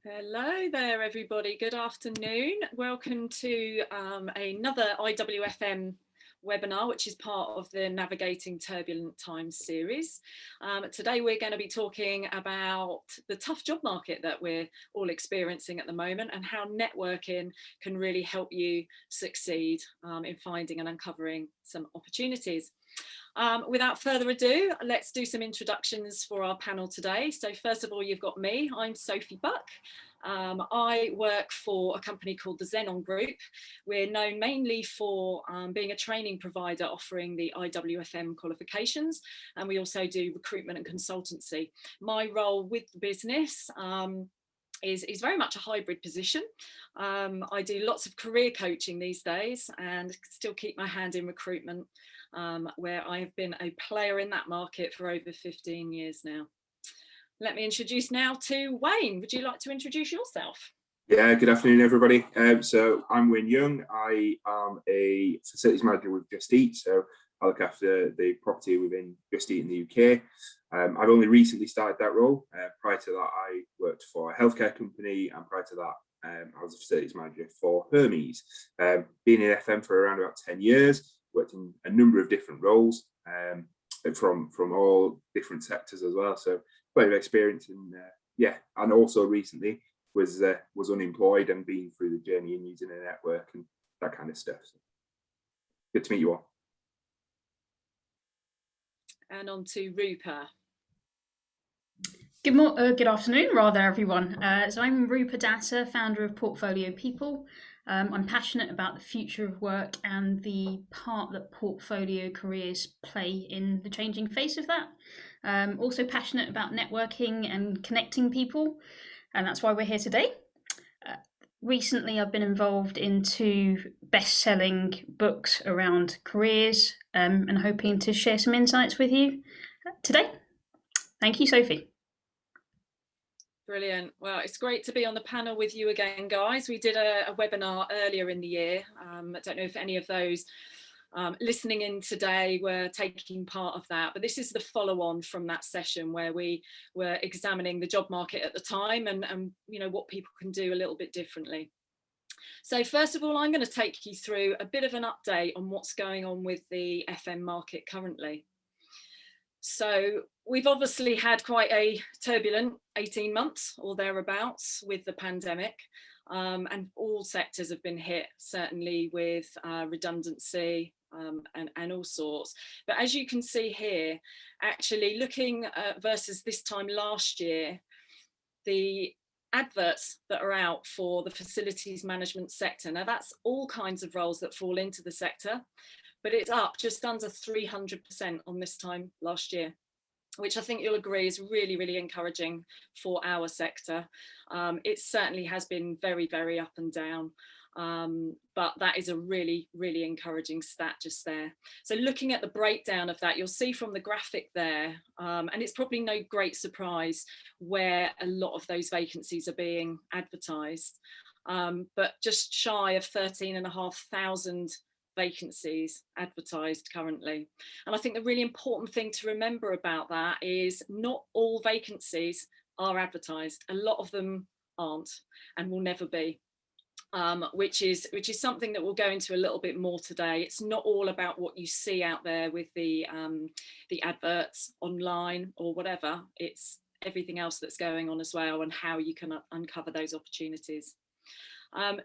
Hello there, everybody. Good afternoon. Welcome to another IWFM webinar, which is part of the Navigating Turbulent Times series. Today, we're going to be talking about the tough job market that we're all experiencing at the moment and how networking can really help you succeed in finding and uncovering some opportunities. Without further ado, let's do some introductions for our panel today. So first of all, you've got me. I'm Sophie Buck. I work for a company called the Xenon Group. We're known mainly for being a training provider offering the IWFM qualifications, and we also do recruitment and consultancy. My role with the business is very much a hybrid position. I do lots of career coaching these days and still keep my hand in recruitment, where I have been a player in that market for over 15 years now. Let me introduce now to Wayne. Would you like to introduce yourself? Yeah, good afternoon, everybody. So I'm Wayne Young. I am a facilities manager with Just Eat. So I look after the property within Just Eat in the UK. I've only recently started that role. Prior to that, I worked for a healthcare company, and prior to that, I was a facilities manager for Hermes. Been in FM for around about 10 years, worked in a number of different roles from all different sectors as well. So quite a bit of experience in, and also recently was unemployed and been through the journey and using a network and that kind of stuff. So good to meet you all. And on to Rupa. Good afternoon, rather, everyone. So I'm Rupa Datta, founder of Portfolio People. I'm passionate about the future of work and the part that portfolio careers play in the changing face of that. Also passionate about networking and connecting people, and that's why we're here today. Recently, I've been involved in 2 best-selling books around careers, and hoping to share some insights with you today. Thank you, Sophie. Brilliant. Well, it's great to be on the panel with you again, guys. We did a webinar earlier in the year. I don't know if any of those listening in today were taking part of that, but this is the follow-on from that session where we were examining the job market at the time and you know, what people can do a little bit differently. So first of all, I'm going to take you through a bit of an update on what's going on with the FM market currently. So we've obviously had quite a turbulent 18 months or thereabouts with the pandemic, and all sectors have been hit, certainly with redundancy and all sorts. But as you can see here, actually looking versus this time last year, the adverts that are out for the facilities management sector, now that's all kinds of roles that fall into the sector, but it's up just under 300% on this time last year, which I think you'll agree is really, really encouraging for our sector. It certainly has been very, very up and down, but that is a really, really encouraging stat just there. So looking at the breakdown of that, you'll see from the graphic there, and it's probably no great surprise where a lot of those vacancies are being advertised, but just shy of 13,500 vacancies advertised currently. And I think the really important thing to remember about that is not all vacancies are advertised. A lot of them aren't and will never be, which is something that we'll go into a little bit more today. It's not all about what you see out there with the adverts online or whatever. It's everything else that's going on as well and how you can uncover those opportunities.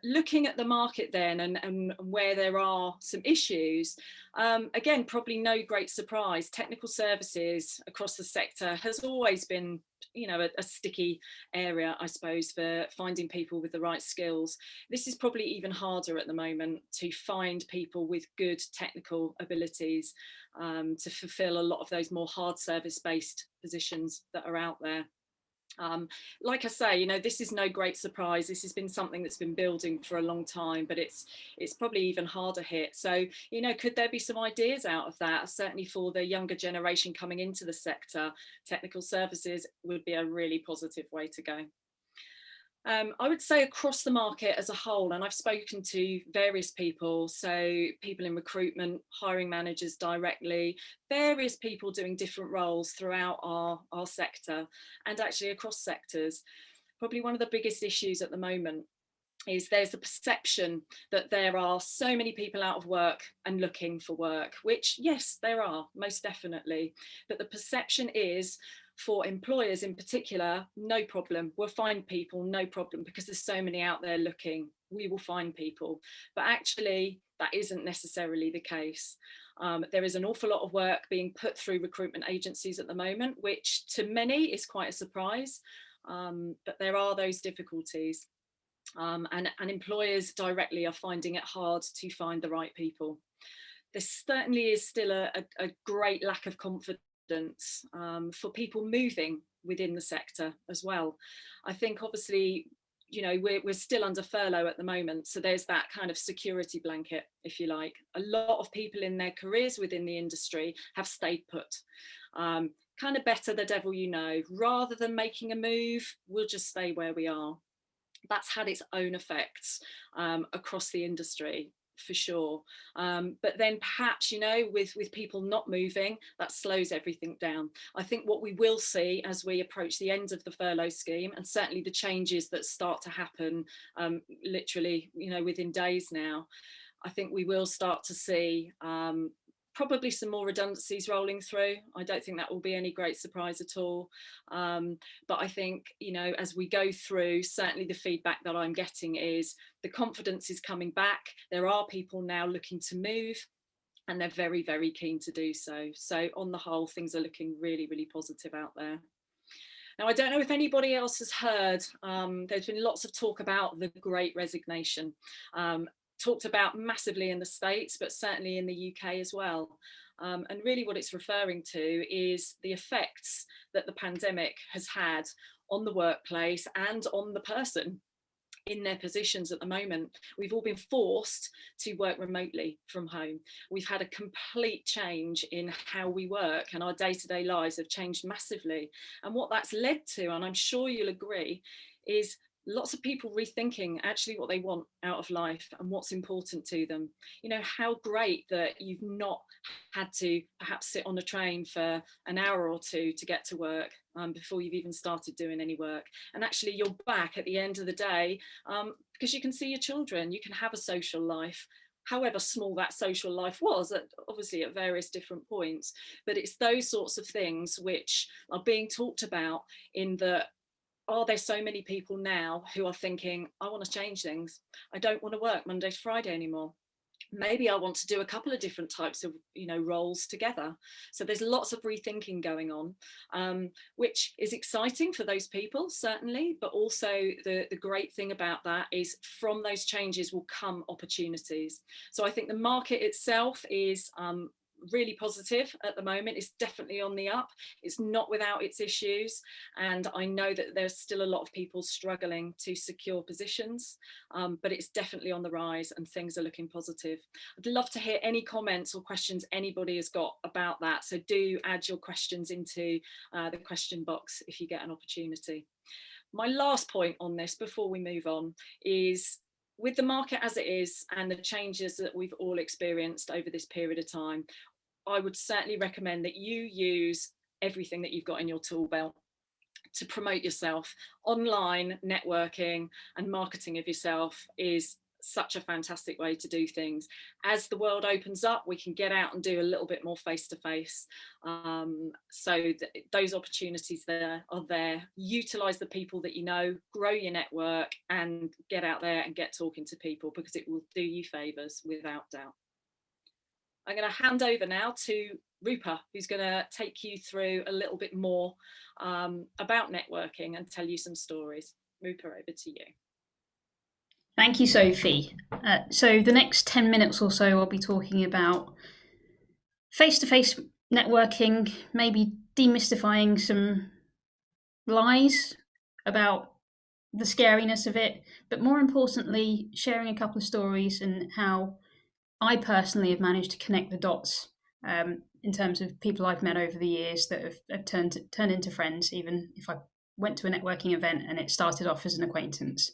Looking at the market then and where there are some issues, again, probably no great surprise, technical services across the sector has always been, you know, a sticky area, I suppose, for finding people with the right skills. This is probably even harder at the moment to find people with good technical abilities to fulfill a lot of those more hard service based positions that are out there. Like I say, you know, this is no great surprise. This has been something that's been building for a long time, but it's probably even harder hit. So, you know, could there be some ideas out of that? Certainly for the younger generation coming into the sector, technical services would be a really positive way to go. I would say across the market as a whole, and I've spoken to various people, so people in recruitment, hiring managers directly, various people doing different roles throughout our sector and actually across sectors. probably one of the biggest issues at the moment is there's a perception that there are so many people out of work and looking for work, which yes, there are, most definitely. But the perception is, for employers in particular, no problem, we'll find people, no problem, because there's so many out there looking, we will find people. But actually, that isn't necessarily the case. There is an awful lot of work being put through recruitment agencies at the moment, which to many is quite a surprise, but there are those difficulties. And employers directly are finding it hard to find the right people. There certainly is still a great lack of confidence for people moving within the sector as well. I think obviously, you know, we're still under furlough at the moment, so there's that kind of security blanket, if you like. A lot of people in their careers within the industry have stayed put. Kind of better the devil you know, rather than making a move, we'll just stay where we are. That's had its own effects across the industry, for sure. But then perhaps, you know, with people not moving, that slows everything down. I think what we will see as we approach the end of the furlough scheme, and certainly the changes that start to happen literally, you know, within days now, I think we will start to see probably some more redundancies rolling through. I don't think that will be any great surprise at all. But I think, you know, as we go through, certainly the feedback that I'm getting is the confidence is coming back. There are people now looking to move, and they're very, very keen to do so. So on the whole, things are looking really, really positive out there. Now, I don't know if anybody else has heard, there's been lots of talk about the Great Resignation. Talked about massively in the States, but certainly in the UK as well. And really what it's referring to is the effects that the pandemic has had on the workplace and on the person in their positions at the moment. We've all been forced to work remotely from home. We've had a complete change in how we work, and our day-to-day lives have changed massively. And what that's led to, and I'm sure you'll agree, is lots of people rethinking actually what they want out of life and what's important to them. You know, how great that you've not had to perhaps sit on a train for an hour or two to get to work before you've even started doing any work. And actually you're back at the end of the day because you can see your children, you can have a social life, however small that social life was, obviously at various different points. But it's those sorts of things which are being talked about in the, are there so many people now who are thinking, I want to change things. I don't want to work Monday to Friday anymore. Maybe I want to do a couple of different types of, you know, roles together. So there's lots of rethinking going on, which is exciting for those people, certainly. But also the great thing about that is from those changes will come opportunities. So I think the market itself is really positive at the moment. It's definitely on the up. It's not without its issues, and I know that there's still a lot of people struggling to secure positions, but it's definitely on the rise and things are looking positive. I'd love to hear any comments or questions anybody has got about that, so do add your questions into the question box if you get an opportunity. My last point on this before we move on is, with the market as it is and the changes that we've all experienced over this period of time, I would certainly recommend that you use everything that you've got in your tool belt to promote yourself. Online networking and marketing of yourself is such a fantastic way to do things. As the world opens up, we can get out and do a little bit more face-to-face. So those opportunities there are there. Utilize the people that you know, grow your network and get out there and get talking to people, because it will do you favours without doubt. I'm going to hand over now to Rupa, who's going to take you through a little bit more about networking and tell you some stories. Rupa, over to you. Thank you, Sophie. So the next 10 minutes or so, I'll be talking about face-to-face networking, maybe demystifying some lies about the scariness of it, but more importantly, sharing a couple of stories and how I personally have managed to connect the dots in terms of people I've met over the years that have turned into friends, even if I went to a networking event and it started off as an acquaintance.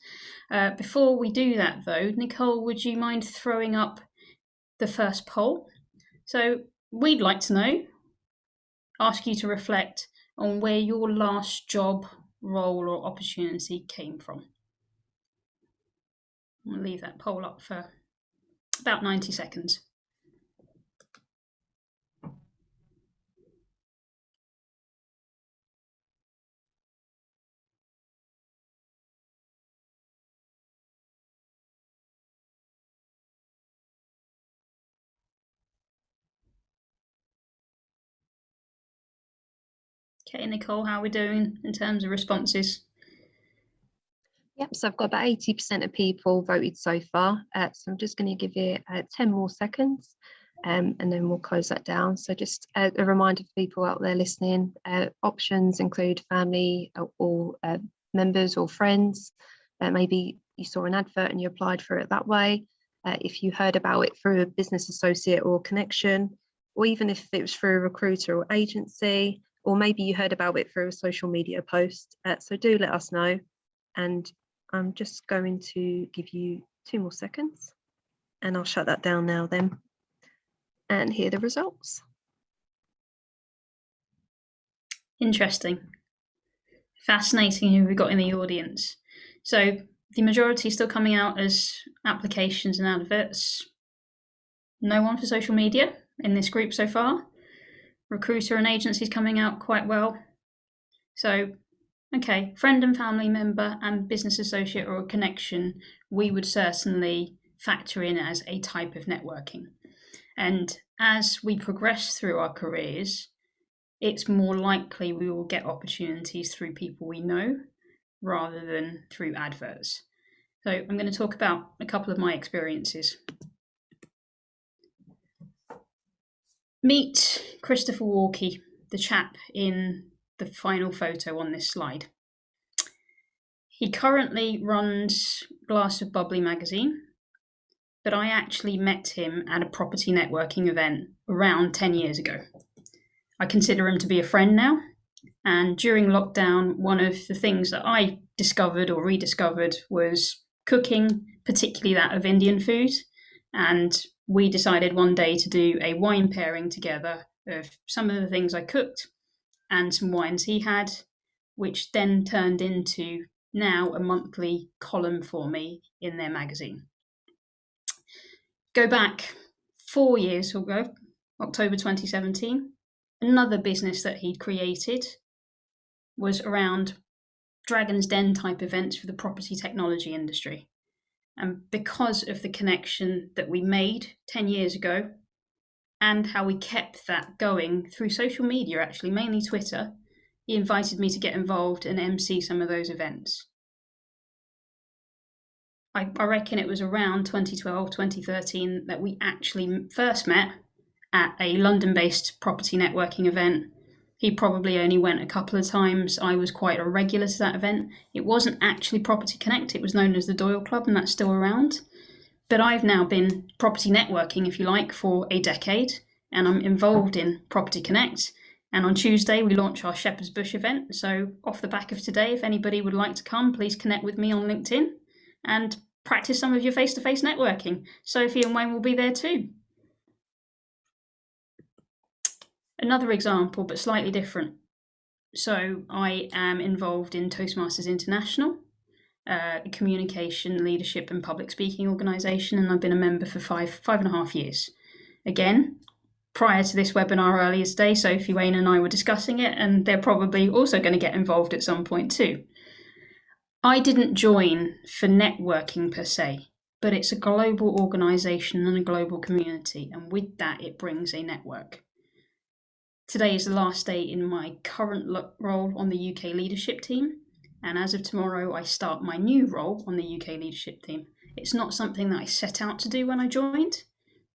Before we do that though, Nicole, would you mind throwing up the first poll? So we'd like to know, ask you to reflect on where your last job role or opportunity came from. I'm going to leave that poll up for about 90 seconds. Okay, Nicole, how are we doing in terms of responses? Yep, so I've got about 80% of people voted so far. So I'm just going to give it 10 more seconds and then we'll close that down. So just a reminder for people out there listening, options include family or members or friends. Maybe you saw an advert and you applied for it that way. If you heard about it through a business associate or connection, or even if it was through a recruiter or agency, or maybe you heard about it through a social media post. So do let us know. And I'm just going to give you 2 more seconds and I'll shut that down now then. And here are the results. Interesting. Fascinating who we got in the audience. So the majority still coming out as applications and adverts. No one for social media in this group so far. Recruiter and agencies coming out quite well. So, okay, friend and family member and business associate or a connection, we would certainly factor in as a type of networking. And as we progress through our careers, it's more likely we will get opportunities through people we know rather than through adverts. So I'm going to talk about a couple of my experiences. Meet Christopher Walkie, the chap in the final photo on this slide. He currently runs Glass of Bubbly magazine, but I actually met him at a property networking event around 10 years ago. I consider him to be a friend now, and during lockdown, one of the things that I discovered or rediscovered was cooking, particularly that of Indian food, and we decided one day to do a wine pairing together of some of the things I cooked and some wines he had, which then turned into now a monthly column for me in their magazine. Go back 4 years ago, October 2017, another business that he'd created was around Dragon's Den type events for the property technology industry. And because of the connection that we made 10 years ago and how we kept that going through social media, actually, mainly Twitter, he invited me to get involved and MC some of those events. I reckon it was around 2012, 2013 that we actually first met at a London-based property networking event. He probably only went a couple of times. I was quite a regular to that event. It wasn't actually Property Connect, it was known as the Doyle Club, and that's still around. But I've now been property networking, if you like, for a decade, and I'm involved in Property Connect. And on Tuesday, we launch our Shepherd's Bush event. So off the back of today, if anybody would like to come, please connect with me on LinkedIn and practice some of your face-to-face networking. Sophie and Wayne will be there too. Another example, but slightly different. So I am involved in Toastmasters International, a communication, leadership and public speaking organisation, and I've been a member for five and a half years. Again, prior to this webinar earlier today, Sophie, Wayne and I were discussing it, and they're probably also going to get involved at some point too. I didn't join for networking per se, but it's a global organisation and a global community, and with that it brings a network. Today is the last day in my current role on the UK leadership team, and as of tomorrow I start my new role on the UK leadership team. It's not something that I set out to do when I joined,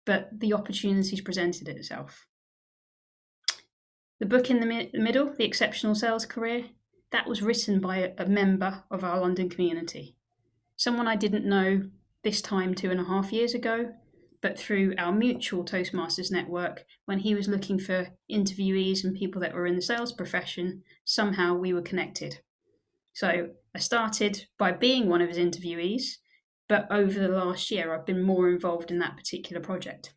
but the opportunities presented itself. The book in the middle, The Exceptional Sales Career, that was written by a member of our London community. Someone I didn't know this time 2.5 years ago, but through our mutual Toastmasters network, when he was looking for interviewees and people that were in the sales profession, somehow we were connected. So I started by being one of his interviewees, but over the last year, I've been more involved in that particular project.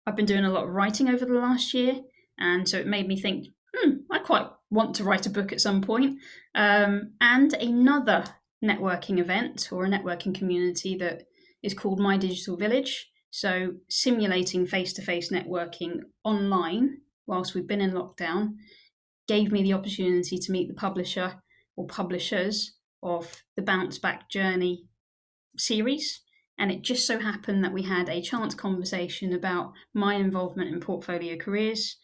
I've been doing a lot of writing over the last year, and so it made me think, I quite want to write a book at some point. And another networking event or a networking community that is called My Digital Village. So simulating face-to-face networking online whilst we've been in lockdown gave me the opportunity to meet the publisher or publishers of the Bounce Back Journey series. And it just so happened that we had a chance conversation about my involvement in portfolio careers.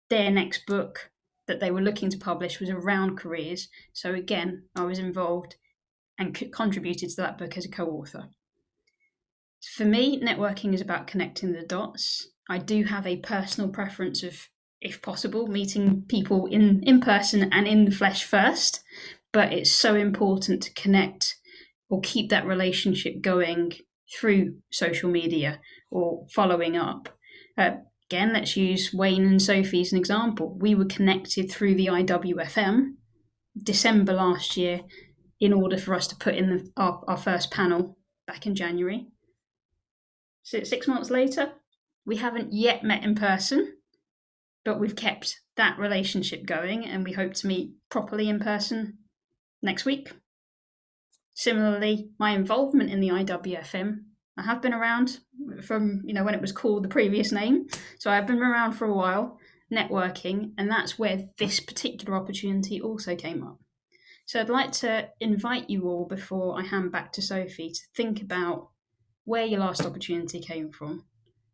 Their next book that they were looking to publish was around careers. So again, I was involved and contributed to that book as a co-author. For me, networking is about connecting the dots. I do have a personal preference of, if possible, meeting people in person and in the flesh first, but it's so important to connect or keep that relationship going through social media or following up. Again, let's use Wayne and Sophie as an example. We were connected through the IWFM December last year in order for us to put in our first panel back in January. So 6 months later, we haven't yet met in person, but we've kept that relationship going and we hope to meet properly in person next week. Similarly, my involvement in the IWFM, I have been around from, when it was called the previous name. So I've been around for a while, networking, and that's where this particular opportunity also came up. So I'd like to invite you all, before I hand back to Sophie, to think about where your last opportunity came from,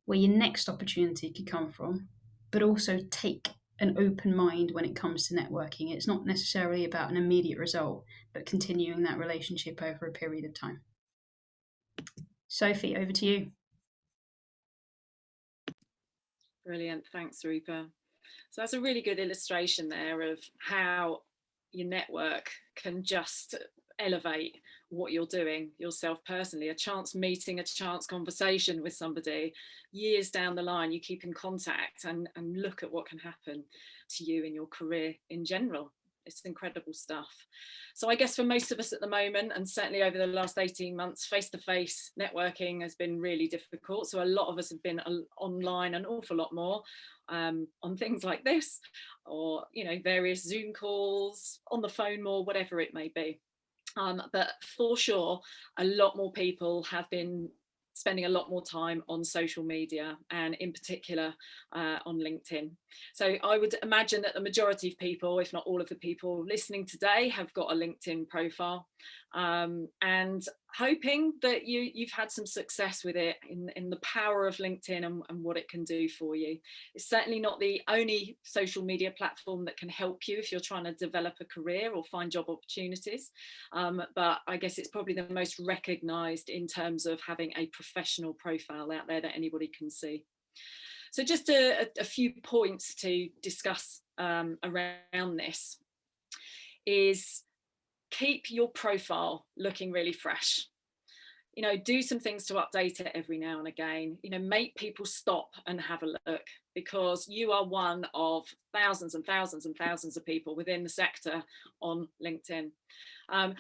where your next opportunity could come from, but also take an open mind when it comes to networking. It's not necessarily about an immediate result, but continuing that relationship over a period of time. Sophie, over to you. Brilliant. Thanks, Rupa. So that's a really good illustration there of how your network can just elevate what you're doing yourself personally. A chance meeting, a chance conversation with somebody years down the line, you keep in contact and look at what can happen to you in your career in general. It's incredible stuff. So I guess for most of us at the moment, and certainly over the last 18 months, face-to-face networking has been really difficult. So a lot of us have been online an awful lot more on things like this, or various Zoom calls, on the phone more, whatever it may be. But for sure, a lot more people have been spending a lot more time on social media, and in particular on LinkedIn. So I would imagine that the majority of people, if not all of the people listening today, have got a LinkedIn profile, and hoping that you've had some success with it in the power of LinkedIn and what it can do for you. It's certainly not the only social media platform that can help you if you're trying to develop a career or find job opportunities, but I guess it's probably the most recognized in terms of having a professional profile out there that anybody can see. So just a few points to discuss around this is keep your profile looking really fresh. Do some things to update it every now and again. Make people stop and have a look, because you are one of thousands and thousands and thousands of people within the sector on LinkedIn.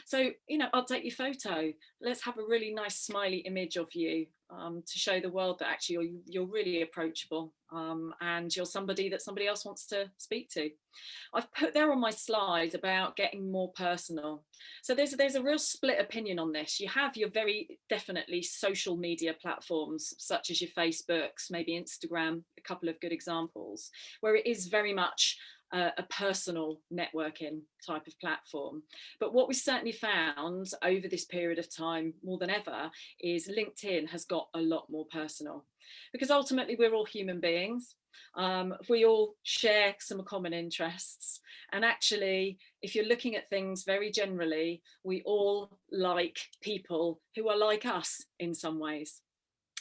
So, update your photo. Let's have a really nice smiley image of you to show the world that actually you're really approachable, and you're somebody that somebody else wants to speak to. I've put there on my slide about getting more personal. So there's a real split opinion on this. You have your very definitely social media platforms, such as your Facebooks, maybe Instagram, a couple of good examples, where it is very much a personal networking type of platform. But what we certainly found over this period of time, more than ever, is LinkedIn has got a lot more personal, because ultimately we're all human beings. We all share some common interests, and actually, if you're looking at things very generally, we all like people who are like us in some ways.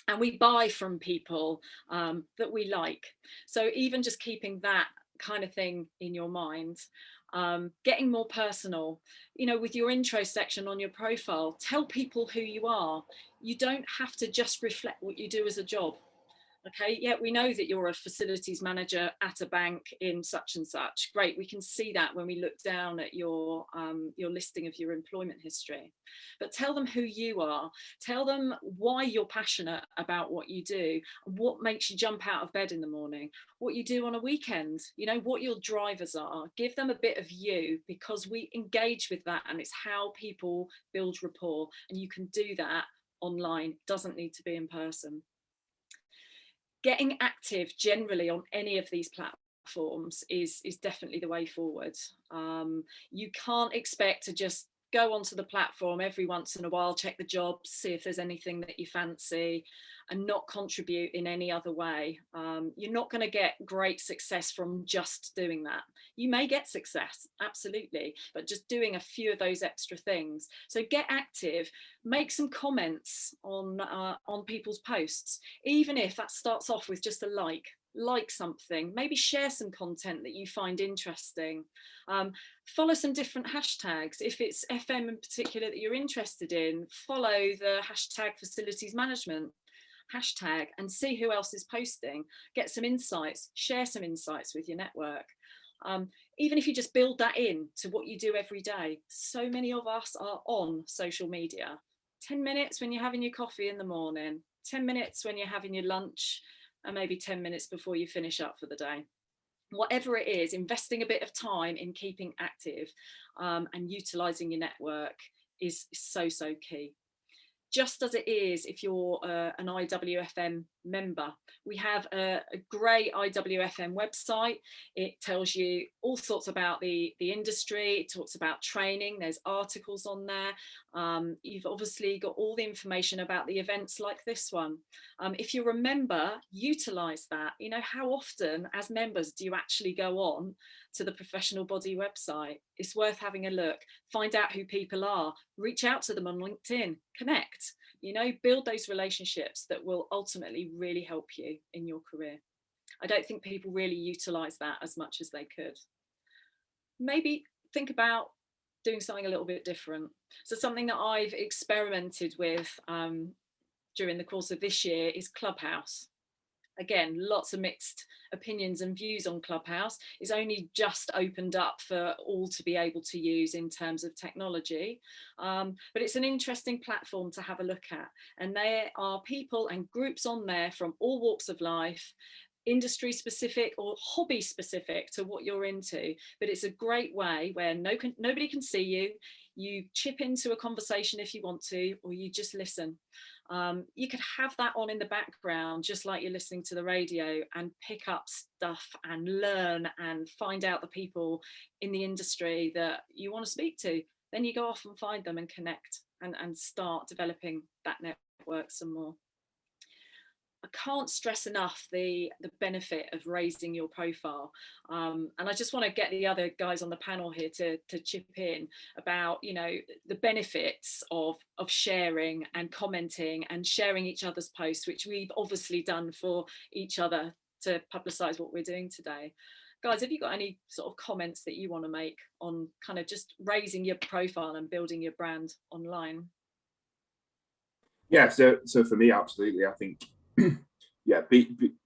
And we buy from people that we like. So even just keeping that kind of thing in your mind, getting more personal, with your intro section on your profile, tell people who you are. You don't have to just reflect what you do as a job. Okay, yeah, we know that you're a facilities manager at a bank in such and such. Great, we can see that when we look down at your listing of your employment history. But tell them who you are. Tell them why you're passionate about what you do, what makes you jump out of bed in the morning, what you do on a weekend, you know, what your drivers are. Give them a bit of you, because we engage with that, and it's how people build rapport. And you can do that online. It doesn't need to be in person. Getting active generally on any of these platforms is definitely the way forward. You can't expect to just go onto the platform every once in a while, check the jobs, see if there's anything that you fancy, and not contribute in any other way. You're not going to get great success from just doing that. You may get success, absolutely, but just doing a few of those extra things. So get active, make some comments on people's posts, even if that starts off with just a like something, maybe share some content that you find interesting. Follow some different hashtags. If it's FM in particular that you're interested in, follow the hashtag facilities management hashtag and see who else is posting. Get some insights, share some insights with your network. Even if you just build that in to what you do every day. So many of us are on social media. 10 minutes when you're having your coffee in the morning, 10 minutes when you're having your lunch, and maybe 10 minutes before you finish up for the day. Whatever it is, investing a bit of time in keeping active and utilising your network is so key. Just as it is if you're an IWFM member. We have a great IWFM website. It tells you all sorts about the industry. It talks about training. There's articles on there. You've obviously got all the information about the events like this one. If you're a member, utilise that. You know, how often as members do you actually go on to the professional body website? It's worth having a look, find out who people are, reach out to them on LinkedIn, connect, you know, build those relationships that will ultimately really help you in your career. I don't think people really utilise that as much as they could. Maybe think about doing something a little bit different. So something that I've experimented with during the course of this year is Clubhouse. Again, lots of mixed opinions and views on Clubhouse. It's only just opened up for all to be able to use in terms of technology. But it's an interesting platform to have a look at. And there are people and groups on there from all walks of life, industry specific or hobby specific to what you're into. But it's a great way where nobody can see you. You chip into a conversation if you want to, or you just listen. You could have that on in the background, just like you're listening to the radio, and pick up stuff and learn and find out the people in the industry that you want to speak to. Then you go off and find them and connect and start developing that network some more. I can't stress enough the benefit of raising your profile. And I just want to get the other guys on the panel here to chip in about, you know, the benefits of sharing and commenting and sharing each other's posts, which we've obviously done for each other to publicise what we're doing today. Guys, have you got any sort of comments that you want to make on kind of just raising your profile and building your brand online? Yeah, so for me, absolutely. I think yeah,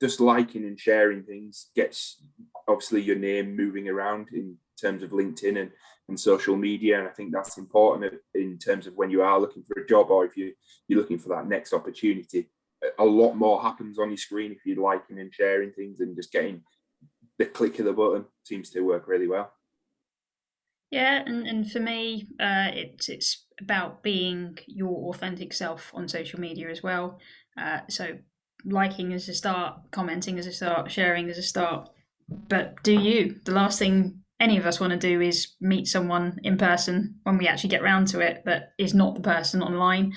just liking and sharing things gets obviously your name moving around in terms of LinkedIn and social media, and I think that's important in terms of when you are looking for a job, or if you're looking for that next opportunity. A lot more happens on your screen if you're liking and sharing things, and just getting the click of the button seems to work really well. Yeah, and for me, it's about being your authentic self on social media as well. So liking is a start, commenting is a start, sharing is a start. But do you? The last thing any of us want to do is meet someone in person when we actually get round to it that is not the person online.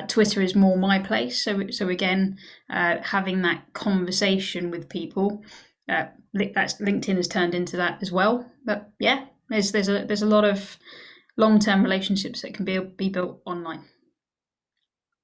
Twitter is more my place. So again, having that conversation with people, LinkedIn has turned into that as well. But yeah, there's a lot of long-term relationships that can be built online.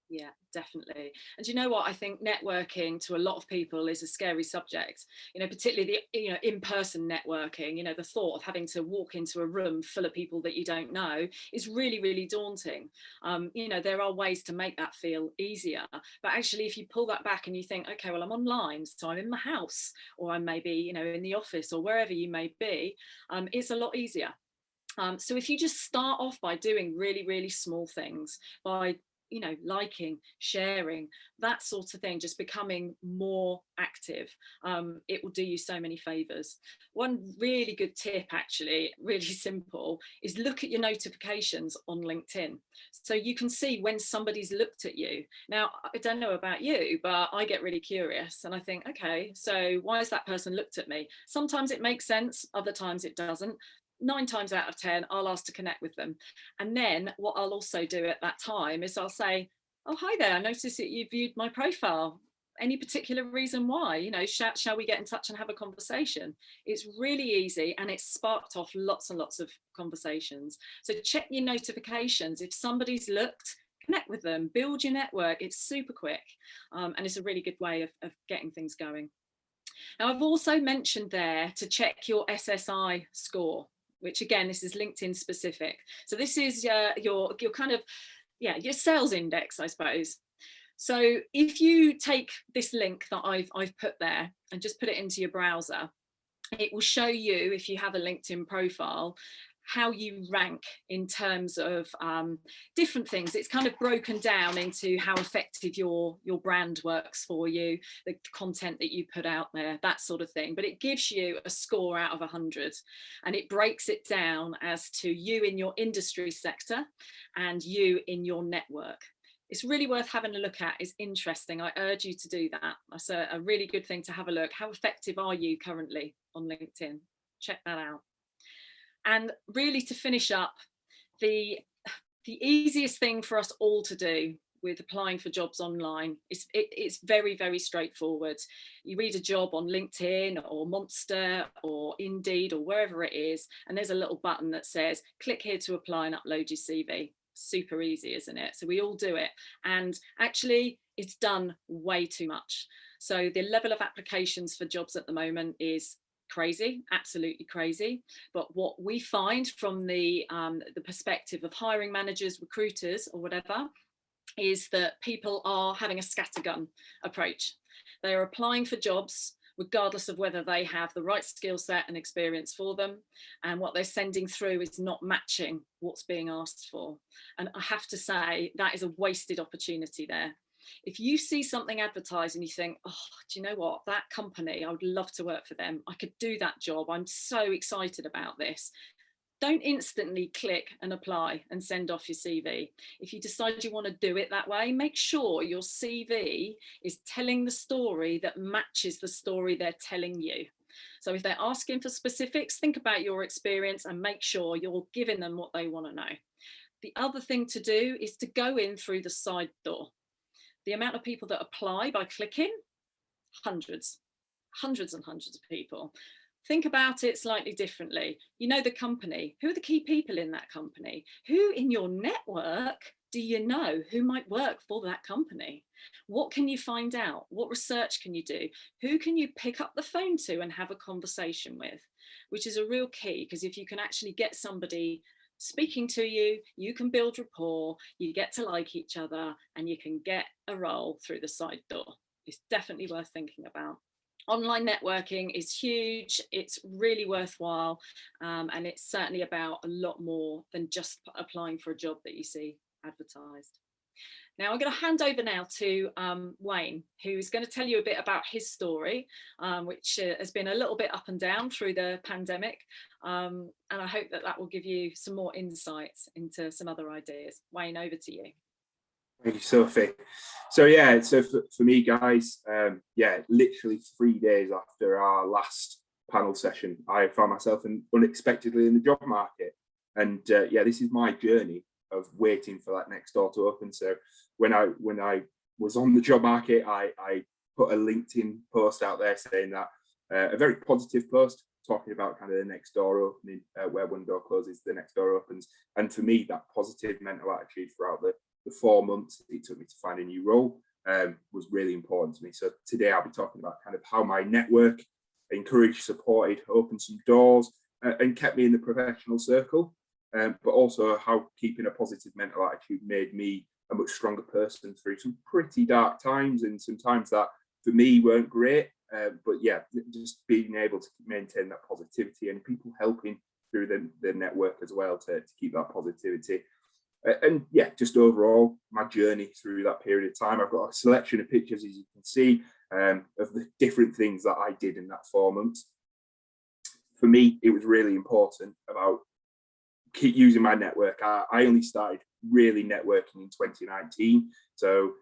Yeah, definitely. And you know what, I think networking to a lot of people is a scary subject, particularly the in-person networking. The thought of having to walk into a room full of people that you don't know is really, really daunting. There are ways to make that feel easier, but actually if you pull that back and you think, okay, well, I'm online, so I'm in my house, or I'm maybe in the office, or wherever you may be, it's a lot easier. So if you just start off by doing really, really small things, by liking, sharing, that sort of thing, just becoming more active, it will do you so many favors. One really good tip, actually, really simple, is look at your notifications on LinkedIn. So you can see when somebody's looked at you. Now, I don't know about you, but I get really curious and I think, okay, so why has that person looked at me? Sometimes it makes sense, other times it doesn't. 9 times out of 10, I'll ask to connect with them. And then what I'll also do at that time is I'll say, oh, hi there, I noticed that you viewed my profile. Any particular reason why? Shall we get in touch and have a conversation? It's really easy, and it's sparked off lots and lots of conversations. So check your notifications. If somebody's looked, connect with them, build your network. It's super quick, and it's a really good way of getting things going. Now, I've also mentioned there to check your SSI score, which again, this is LinkedIn specific. So this is your kind of, your sales index, I suppose. So if you take this link that I've put there and just put it into your browser, it will show you, if you have a LinkedIn profile, how you rank in terms of different things. It's kind of broken down into how effective your brand works for you, the content that you put out there, that sort of thing. But it gives you a score out of 100, and it breaks it down as to you in your industry sector and you in your network. It's really worth having a look at. It's interesting. I urge you to do that. That's a really good thing to have a look. How effective are you currently on LinkedIn? Check that out. And really, to finish up, the easiest thing for us all to do with applying for jobs online is it's very, very straightforward. You read a job on LinkedIn or Monster or Indeed or wherever it is, and there's a little button that says click here to apply and upload your CV. Super easy, isn't it? So we all do it, and actually it's done way too much. So the level of applications for jobs at the moment is crazy, absolutely crazy. But what we find from the perspective of hiring managers, recruiters, or whatever, is that people are having a scattergun approach. They are applying for jobs regardless of whether they have the right skill set and experience for them, and what they're sending through is not matching what's being asked for. And I have to say that is a wasted opportunity there. If you see something advertised and you think, oh, do you know what, that company, I would love to work for them, I could do that job, I'm so excited about this, don't instantly click and apply and send off your CV. If you decide you want to do it that way, make sure your CV is telling the story that matches the story they're telling you. So if they're asking for specifics, think about your experience and make sure you're giving them what they want to know. The other thing to do is to go in through the side door. The amount of people that apply by clicking, hundreds and hundreds of people. Think about it slightly differently. You know the company. Who are the key people in that company? Who in your network do you know who might work for that company? What can you find out? What research can you do? Who can you pick up the phone to and have a conversation with? Which is a real key, because if you can actually get somebody speaking to you, you can build rapport, you get to like each other, and you can get a role through the side door. It's definitely worth thinking about. Online networking is huge, it's really worthwhile, and it's certainly about a lot more than just applying for a job that you see advertised. Now I'm going to hand over now to Wayne, who's going to tell you a bit about his story, which has been a little bit up and down through the pandemic, and I hope that that will give you some more insights into some other ideas. Wayne, over to you. Thank you, Sophie. So yeah, so for me, guys, literally 3 days after our last panel session, I found myself unexpectedly in the job market. And this is my journey of waiting for that next door to open. So when I was on the job market, I put a LinkedIn post out there saying that a very positive post talking about kind of the next door opening, where one door closes, the next door opens. And for me, that positive mental attitude throughout the 4 months it took me to find a new role was really important to me. So today I'll be talking about kind of how my network encouraged, supported, opened some doors and kept me in the professional circle, but also how keeping a positive mental attitude made me a much stronger person through some pretty dark times, and some times that for me weren't great. But yeah, just being able to maintain that positivity and people helping through the network as well to keep that positivity. And yeah, just overall, my journey through that period of time, I've got a selection of pictures, as you can see, of the different things that I did in that 4 months. For me, it was really important about keep using my network. I only started really networking in 2019. So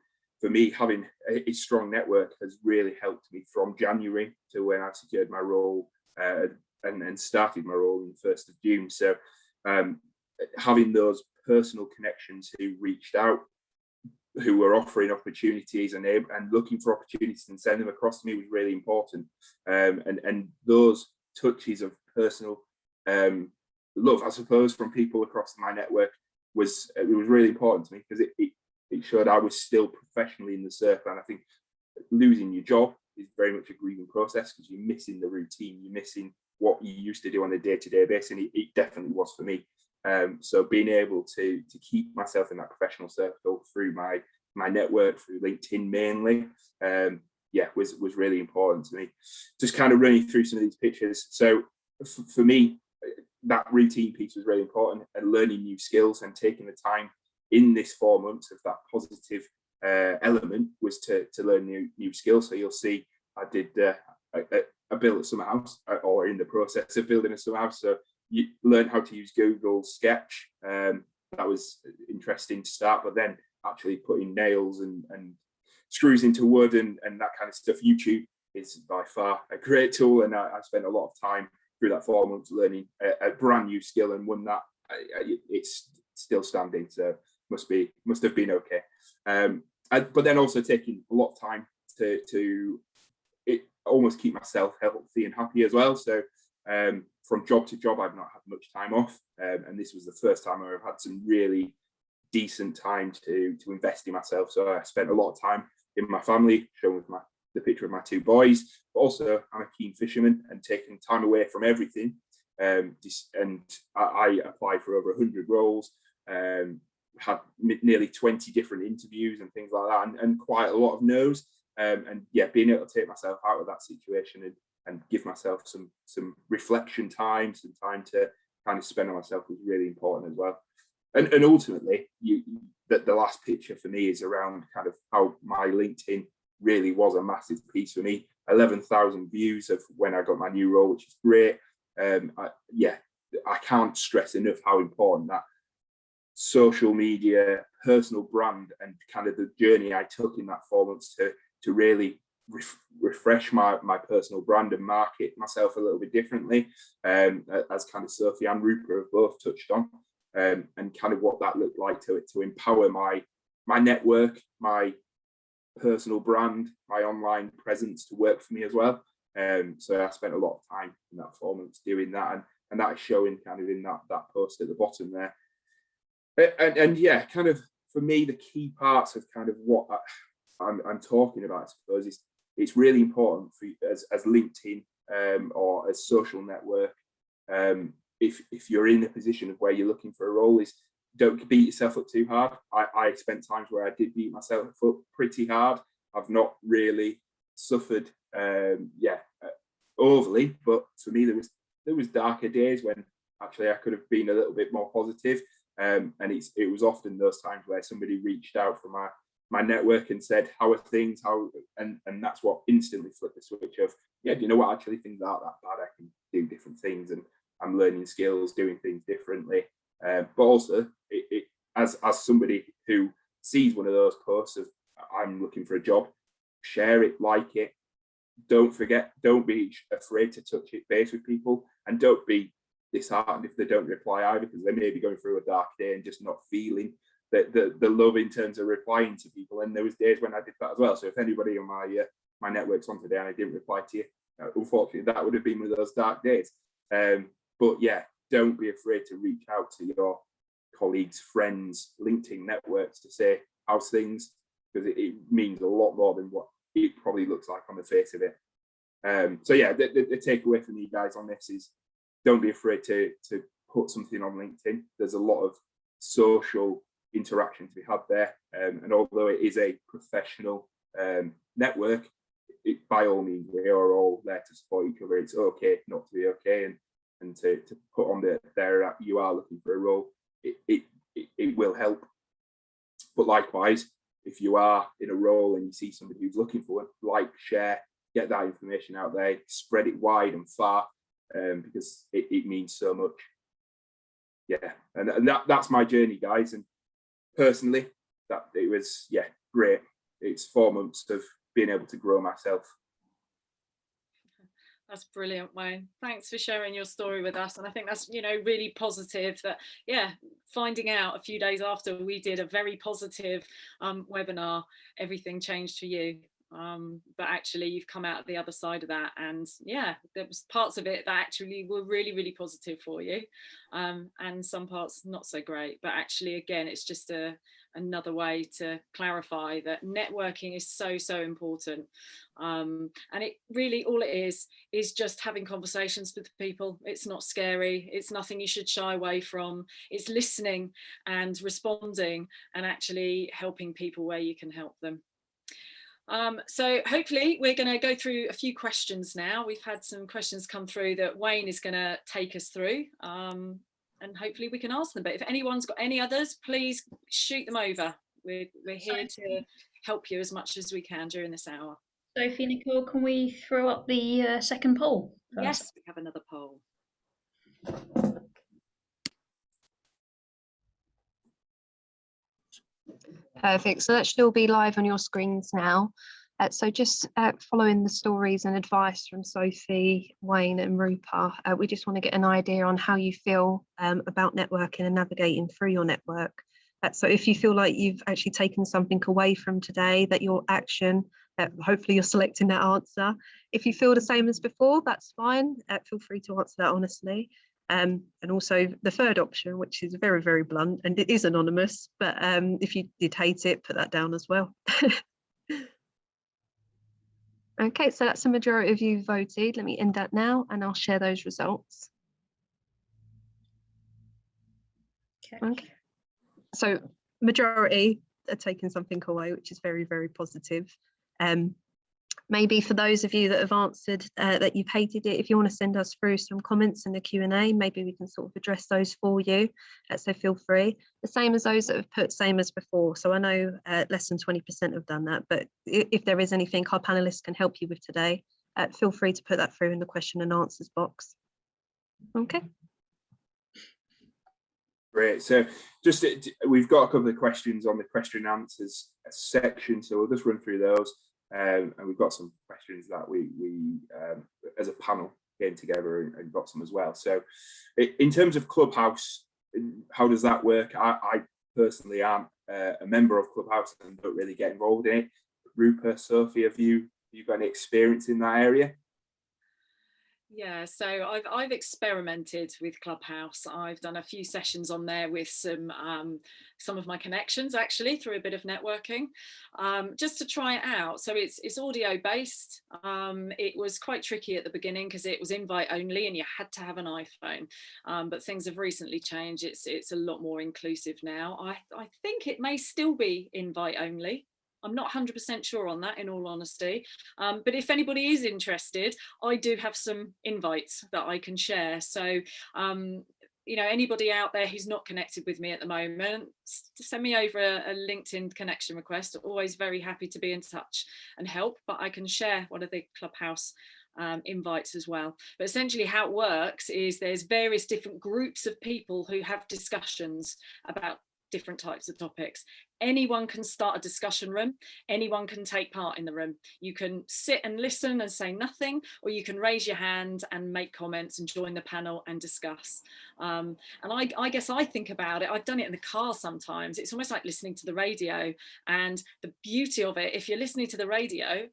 for me, having a strong network has really helped me from January to when I secured my role and started my role on the 1st of June. So having those personal connections who reached out, who were offering opportunities and looking for opportunities and send them across to me was really important. And those touches of personal love, I suppose, from people across my network was really important to me, because it showed I was still professionally in the circle. And I think losing your job is very much a grieving process, because you're missing the routine, you're missing what you used to do on a day-to-day basis, and it definitely was for me. So being able to keep myself in that professional circle through my network, through LinkedIn mainly, was really important to me. Just kind of running through some of these pictures. So for me, that routine piece was really important, and learning new skills and taking the time in this 4 months of that positive element was to learn new skills. So you'll see I did I built a summer house, or in the process of building a summer house. So you learn how to use Google Sketch. That was interesting to start, but then actually putting nails and screws into wood and that kind of stuff. YouTube is by far a great tool, and I spent a lot of time through that 4 months learning a brand new skill, and one that it's still standing. So must have been okay. But then also taking a lot of time to almost keep myself healthy and happy as well. So from job to job, I've not had much time off, and this was the first time where I've had some really decent time to invest in myself. So I spent a lot of time in my family, shown with the picture of my 2 boys, but also I'm a keen fisherman, and taking time away from everything. And I applied for over 100 roles, had nearly 20 different interviews and things like that, and quite a lot of no's. And yeah, being able to take myself out of that situation and give myself some reflection time, some time to kind of spend on myself was really important as well. And ultimately, the last picture for me is around kind of how my LinkedIn really was a massive piece for me. 11,000 views of when I got my new role, which is great. I can't stress enough how important that social media, personal brand, and kind of the journey I took in that 4 months to really refresh my personal brand and market myself a little bit differently, as kind of Sophie and Rupert have both touched on, and kind of what that looked like to empower my network, my personal brand, my online presence to work for me as well. So I spent a lot of time in that 4 months doing that, and that is showing kind of in that post at the bottom there. And yeah, kind of for me, the key parts of kind of what I'm talking about, I suppose, is it's really important for you as LinkedIn or as social network. If you're in a position of where you're looking for a role, is don't beat yourself up too hard. I spent times where I did beat myself up pretty hard. I've not really suffered, overly, but for me there was darker days when actually I could have been a little bit more positive. And it was often those times where somebody reached out from my network and said, how are things? And that's what instantly flipped the switch of, yeah, do you know what, actually things aren't that bad. I can do different things, and I'm learning skills, doing things differently. But also as somebody who sees one of those posts of I'm looking for a job, share it, like it. Don't forget, don't be afraid to touch base with people, and don't be disheartened if they don't reply either, because they may be going through a dark day and just not feeling the love in terms of replying to people. And there was days when I did that as well. So if anybody on my network's on today and I didn't reply to you, unfortunately that would have been one of those dark days. But yeah, don't be afraid to reach out to colleagues, friends, LinkedIn networks to say how's things, because it means a lot more than what it probably looks like on the face of it. So yeah, the takeaway from you guys on this is don't be afraid to put something on LinkedIn. There's a lot of social interaction to be had there, and although it is a professional network, by all means we are all there to support each other. It's okay not to be okay, and to put on there you are looking for a role. It will help. But likewise, if you are in a role and you see somebody who's looking for one, share, get that information out there, spread it wide and far, because it means so much. Yeah, and that's my journey, guys. And personally, that it was great. It's 4 months of being able to grow myself. That's brilliant, Wayne. Thanks for sharing your story with us. And I think that's, really positive that, finding out a few days after we did a very positive webinar, everything changed for you. But actually you've come out the other side of that, and there was parts of it that actually were really, really positive for you, and some parts not so great. But actually, again, it's just another way to clarify that networking is so important, and it really, all it is just having conversations with people. It's not scary, it's nothing you should shy away from. It's listening and responding and actually helping people where you can help them. So hopefully we're going to go through a few questions now. We've had some questions come through that Wayne is going to take us through, and hopefully we can answer them. But if anyone's got any others, please shoot them over. We're here to help you as much as we can during this hour. Sophie, Nicole, can we throw up the second poll first? Yes, we have another poll. Perfect. So that should all be live on your screens now. So just following the stories and advice from Sophie, Wayne and Rupa, we just want to get an idea on how you feel about networking and navigating through your network. So if you feel like you've actually taken something away from today, that your action, hopefully you're selecting that answer. If you feel the same as before, that's fine. Feel free to answer that honestly. And also the third option, which is very, very blunt, and it is anonymous, but if you did hate it, put that down as well. Okay, so that's the majority of you voted. Let me end that now and I'll share those results. Okay. So majority are taking something away, which is very, very positive. Maybe for those of you that have answered that you've hated it, if you want to send us through some comments in the Q&A, maybe we can sort of address those for you. So feel free. The same as those that have put same as before. So I know less than 20% have done that, but if there is anything our panelists can help you with today, feel free to put that through in the question and answers box. Okay. Great. So just we've got a couple of questions on the question and answers section, so we'll just run through those. And we've got some questions that we as a panel came together and got some as well. So in terms of Clubhouse, how does that work? I personally am a member of Clubhouse and don't really get involved in it. Rupa, Sophie, have you got any experience in that area? Yeah, so I've experimented with Clubhouse. I've done a few sessions on there with some of my connections, actually, through a bit of networking, just to try it out. So it's audio based. It was quite tricky at the beginning because it was invite only and you had to have an iPhone. But things have recently changed. It's a lot more inclusive now. I think it may still be invite only. I'm not 100% sure on that, in all honesty. But if anybody is interested, I do have some invites that I can share. So, anybody out there who's not connected with me at the moment, send me over a LinkedIn connection request. Always very happy to be in touch and help, but I can share one of the Clubhouse invites as well. But essentially how it works is there's various different groups of people who have discussions about different types of topics. anyone can start a discussion room, anyone can take part in the room. You can sit and listen and say nothing, or you can raise your hand and make comments and join the panel and discuss. And I guess I think about it, I've done it in the car sometimes. It's almost like listening to the radio. And the beauty of it, if you're listening to the radio,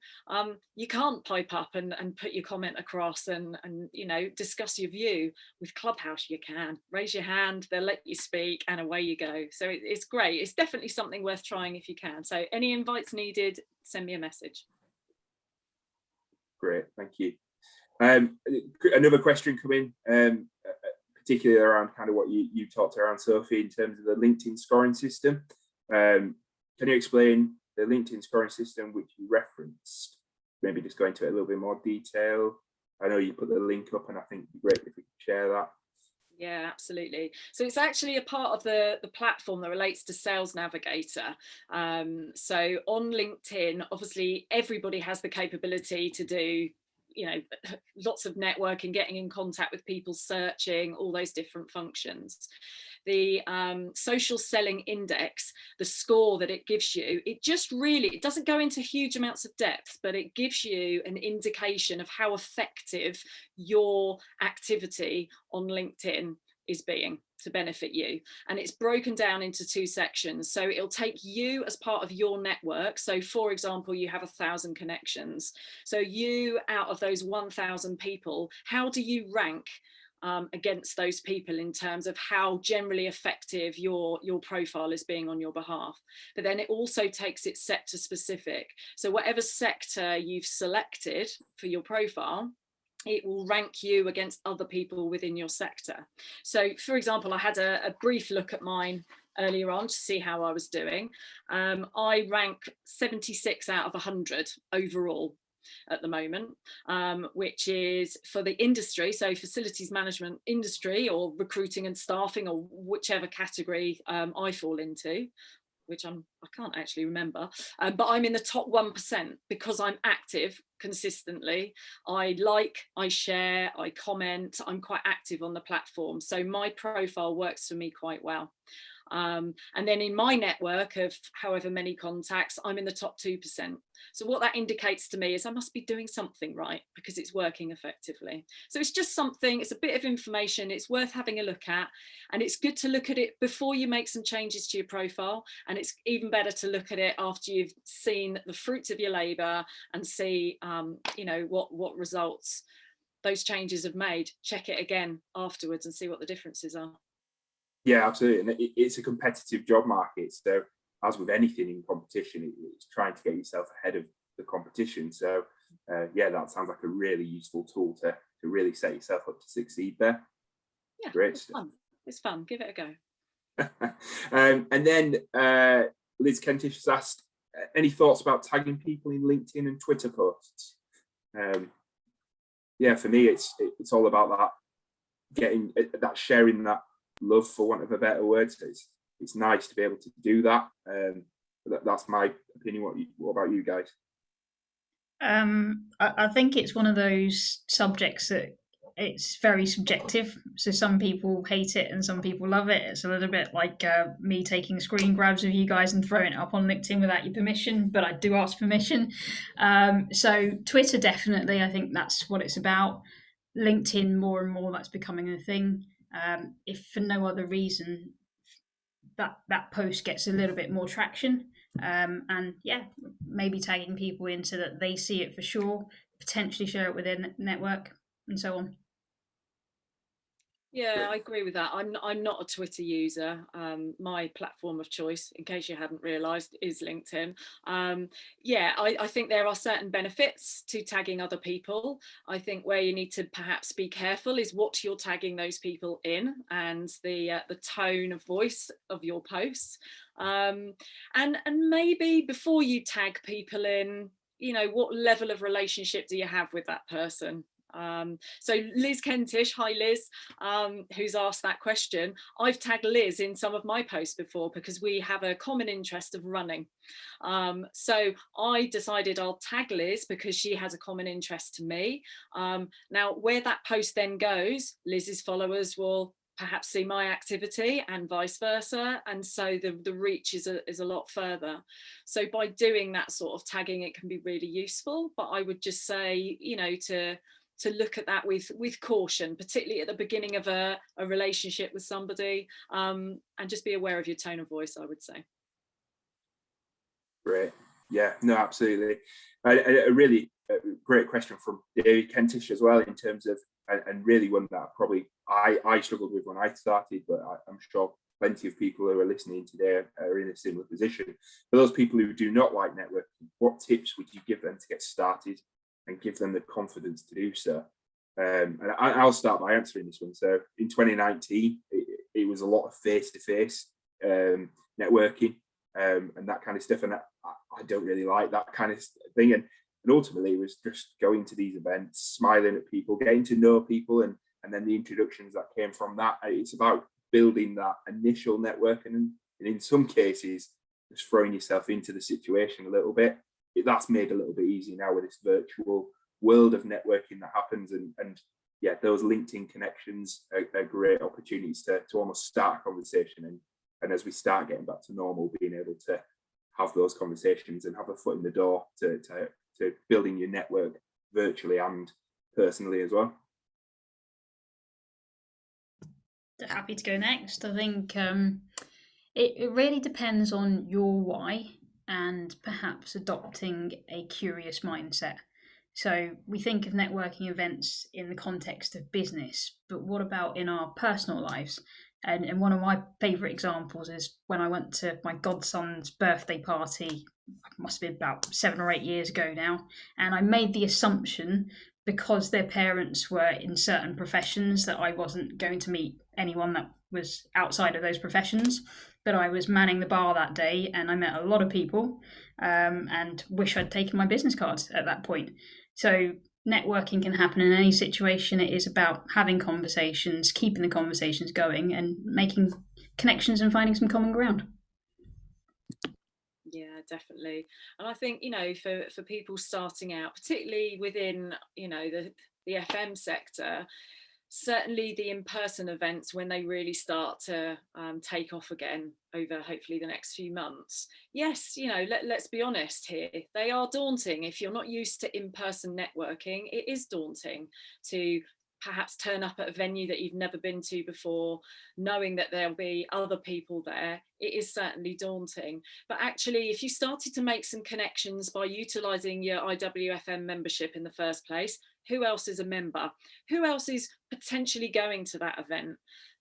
you can't pipe up and put your comment across and you know, discuss your view. With Clubhouse, you can raise your hand, they'll let you speak, and away you go. So it's great. It's definitely something worth trying if you can. So any invites needed, send me a message. Great, thank you. Another question come in, particularly around kind of what you talked around, Sophie, in terms of the LinkedIn scoring system. Can you explain the LinkedIn scoring system which you referenced? Maybe just go into it a little bit more detail. I know you put the link up, and I think it'd be great if we could share that. Yeah, absolutely. So it's actually a part of the platform that relates to Sales Navigator. So on LinkedIn, obviously everybody has the capability to do, you know, lots of networking, getting in contact with people, searching, all those different functions. The social selling index, the score that it gives you, it just really, it doesn't go into huge amounts of depth, but it gives you an indication of how effective your activity on LinkedIn is being to benefit you. And it's broken down into two sections. So it'll take you as part of your network. So for example, you have 1,000 connections. So you, out of those 1,000 people, how do you rank against those people in terms of how generally effective your profile is being on your behalf? But then it also takes it sector specific. So whatever sector you've selected for your profile, it will rank you against other people within your sector. So for example, I had a brief look at mine earlier on to see how I was doing. I rank 76 out of 100 overall at the moment, which is for the industry, so facilities management industry, or recruiting and staffing, or whichever category I fall into, which I can't actually remember, but I'm in the top 1% because I'm active consistently. I like, I share, I comment, I'm quite active on the platform. So my profile works for me quite well. And then in my network of however many contacts, I'm in the top 2%. So what that indicates to me is I must be doing something right because it's working effectively. So it's just something, it's a bit of information, it's worth having a look at, and it's good to look at it before you make some changes to your profile. And it's even better to look at it after you've seen the fruits of your labor and see, you know, what results those changes have made. Check it again afterwards and see what the differences are. Yeah, absolutely. And it's a competitive job market. So as with anything in competition, it's trying to get yourself ahead of the competition. So yeah, that sounds like a really useful tool to really set yourself up to succeed there. Yeah, great it's stuff. fun. It's fun. Give it a go. And then Liz Kentish has asked, any thoughts about tagging people in LinkedIn and Twitter posts? Yeah, for me, it's all about that, getting that, sharing that love, for want of a better word. So it's nice to be able to do that. That's my opinion. What about you guys? I think it's one of those subjects that it's very subjective. So some people hate it and some people love it. It's a little bit like me taking screen grabs of you guys and throwing it up on LinkedIn without your permission, but I do ask permission. So Twitter, definitely, I think that's what it's about. LinkedIn, more and more, that's becoming a thing. If for no other reason, that post gets a little bit more traction. And yeah, maybe tagging people in so that they see it for sure, potentially share it within the network and so on. Yeah, I agree with that. I'm not a Twitter user. My platform of choice, in case you hadn't realised, is LinkedIn. Yeah, I think there are certain benefits to tagging other people. I think where you need to perhaps be careful is what you're tagging those people in, and the tone of voice of your posts. And maybe before you tag people in, you know, what level of relationship do you have with that person? So Liz Kentish, hi Liz, who's asked that question. I've tagged Liz in some of my posts before because we have a common interest of running. So I decided I'll tag Liz because she has a common interest to me. Now, where that post then goes, Liz's followers will perhaps see my activity and vice versa, and so the reach is a lot further. So by doing that sort of tagging, it can be really useful, but I would just say, you know, to look at that with caution, particularly at the beginning of a relationship with somebody, and just be aware of your tone of voice, I would say. Great. Yeah, no, absolutely. A really great question from David Kentish as well, in terms of, and really one that probably I struggled with when I started, but I'm sure plenty of people who are listening today are in a similar position. For those people who do not like networking, what tips would you give them to get started and give them the confidence to do so? And I'll start by answering this one. So in 2019, it was a lot of face-to-face networking and that kind of stuff, and I don't really like that kind of thing. And ultimately, it was just going to these events, smiling at people, getting to know people, and then the introductions that came from that. It's about building that initial network, and in some cases, just throwing yourself into the situation a little bit. That's made a little bit easier now with this virtual world of networking that happens, and yeah, those LinkedIn connections are great opportunities to almost start a conversation, and as we start getting back to normal, being able to have those conversations and have a foot in the door to building your network virtually and personally as well. Happy to go next. I think it really depends on your why, and perhaps adopting a curious mindset. So we think of networking events in the context of business, but what about in our personal lives? And one of my favourite examples is when I went to my godson's birthday party, it must have been about 7 or 8 years ago now, and I made the assumption, because their parents were in certain professions, that I wasn't going to meet anyone that was outside of those professions. But I was manning the bar that day, and I met a lot of people, and wish I'd taken my business cards at that point. So networking can happen in any situation. It is about having conversations, keeping the conversations going, and making connections and finding some common ground. Yeah, definitely. And I think, you know, for people starting out, particularly within, you know, the FM sector, certainly the in-person events, when they really start to take off again over hopefully the next few months, yes, you know, let's be honest here, they are daunting. If you're not used to in-person networking, it is daunting to perhaps turn up at a venue that you've never been to before, knowing that there'll be other people there. It is certainly daunting. But actually, if you started to make some connections by utilising your IWFM membership in the first place, who else is a member? Who else is potentially going to that event?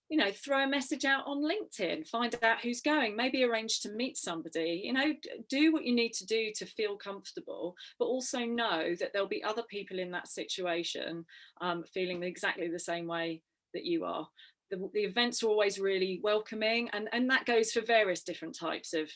You know, throw a message out on LinkedIn, find out who's going, maybe arrange to meet somebody, you know, do what you need to do to feel comfortable, but also know that there'll be other people in that situation feeling exactly the same way that you are. The events are always really welcoming, and that goes for various different types of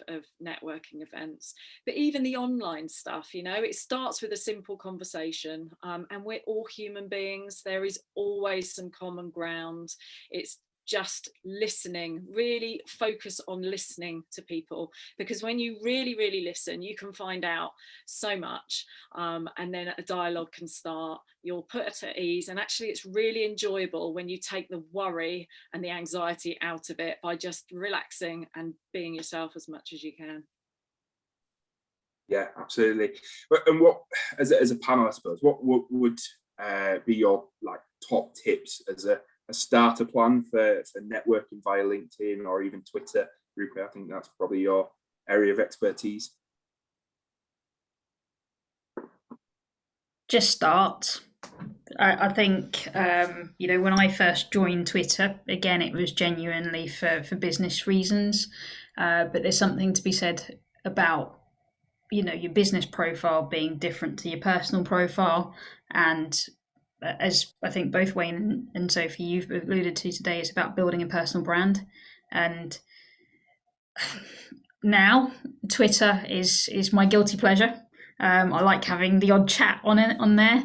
networking events. But even the online stuff, you know, it starts with a simple conversation, and we're all human beings. There is always some common ground. It's just listening, really focus on listening to people, because when you really listen, you can find out so much, and then a dialogue can start. You'll put it at ease, and actually it's really enjoyable when you take the worry and the anxiety out of it by just relaxing and being yourself as much as you can. Yeah, absolutely. And what, as a panel, I suppose, what would be your top tips as a starter plan for networking via LinkedIn or even Twitter? Rupert, I think that's probably your area of expertise. Just start. I think, you know, when I first joined Twitter, again, it was genuinely for business reasons. But there's something to be said about, you know, your business profile being different to your personal profile. And as I think both Wayne and Sophie, you've alluded to today, it's about building a personal brand. And now Twitter is my guilty pleasure. I like having the odd chat on there.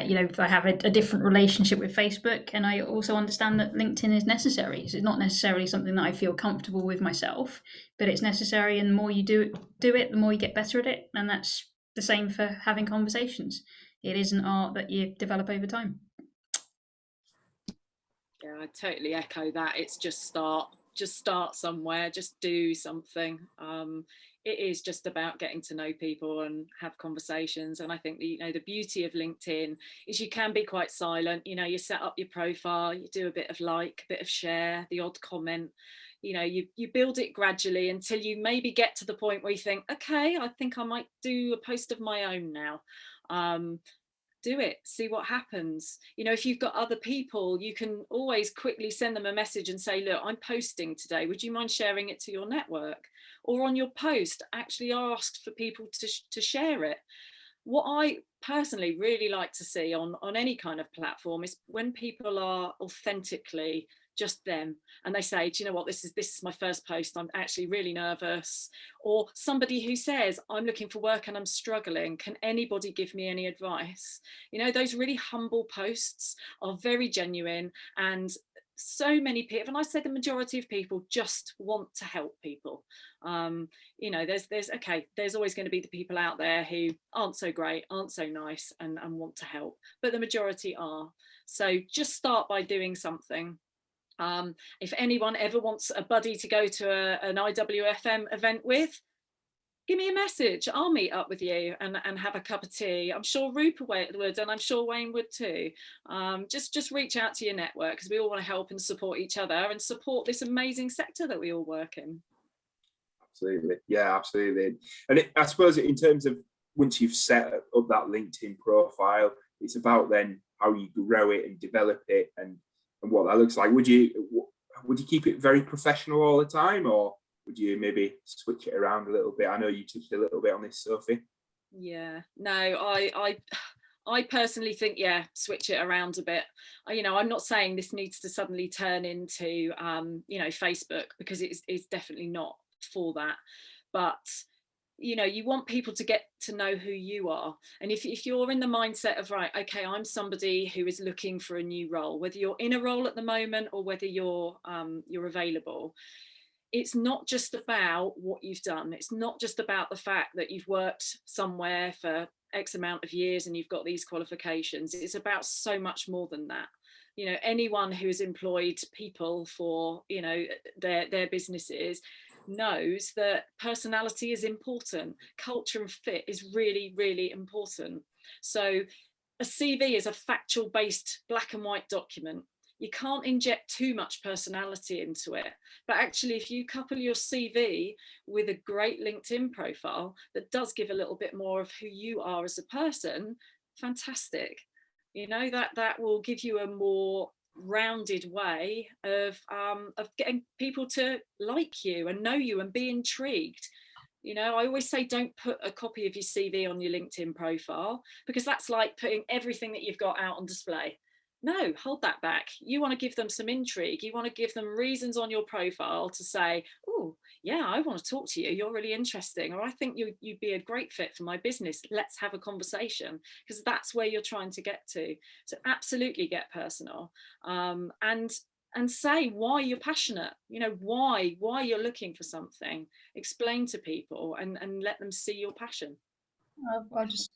You know, I have a different relationship with Facebook, and I also understand that LinkedIn is necessary. It's not necessarily something that I feel comfortable with myself, but it's necessary, and the more you do it, the more you get better at it. And that's the same for having conversations. It is an art that you develop over time. Yeah, I totally echo that. It's just start somewhere, just do something. It is just about getting to know people and have conversations. And I think the, the beauty of LinkedIn is you can be quite silent. You set up your profile, you do a bit of like, a bit of share, the odd comment. You build it gradually until you maybe get to the point where you think, okay, I think I might do a post of my own now. Do it, see what happens. If you've got other people, you can always quickly send them a message and say, look, I'm posting today, would you mind sharing it to your network? Or on your post, actually ask for people to share it. What I personally really like to see on any kind of platform is when people are authentically just them, and they say, do you know what, this is my first post, I'm actually really nervous. Or somebody who says, I'm looking for work and I'm struggling, can anybody give me any advice? Those really humble posts are very genuine, and so many people, and I say the majority of people, just want to help people. There's always going to be the people out there who aren't so great, aren't so nice, and want to help, but the majority are. So just start by doing something. If anyone ever wants a buddy to go to an IWFM event with, give me a message. I'll meet up with you and have a cup of tea. I'm sure Rupert would, and I'm sure Wayne would too. Just reach out to your network, because we all want to help and support each other and support this amazing sector that we all work in. Absolutely. Yeah, absolutely. And I suppose in terms of once you've set up that LinkedIn profile, it's about then how you grow it and develop it and what that looks like. Would you keep it very professional all the time, or would you maybe switch it around a little bit? I know you touched a little bit on this, Sophie. Yeah, no, I personally think, yeah, switch it around a bit. I'm not saying this needs to suddenly turn into, Facebook, because it's definitely not for that. But you want people to get to know who you are. And if you're in the mindset of, right, okay, I'm somebody who is looking for a new role, whether you're in a role at the moment or whether you're available, it's not just about what you've done. It's not just about the fact that you've worked somewhere for X amount of years and you've got these qualifications. It's about so much more than that. Anyone who has employed people for, their businesses knows that personality is important. Culture and fit is really, really important. So a CV is a factual based black and white document. You can't inject too much personality into it. But actually, if you couple your CV with a great LinkedIn profile that does give a little bit more of who you are as a person, fantastic. That will give you a more rounded way of getting people to like you and know you and be intrigued. I always say, don't put a copy of your CV on your LinkedIn profile, because that's like putting everything that you've got out on display. No, hold that back. You want to give them some intrigue. You want to give them reasons on your profile to say, oh, yeah, I want to talk to you. You're really interesting. Or I think you'd be a great fit for my business. Let's have a conversation, because that's where you're trying to get to. So absolutely get personal, and say why you're passionate, why you're looking for something. Explain to people and let them see your passion. I'll just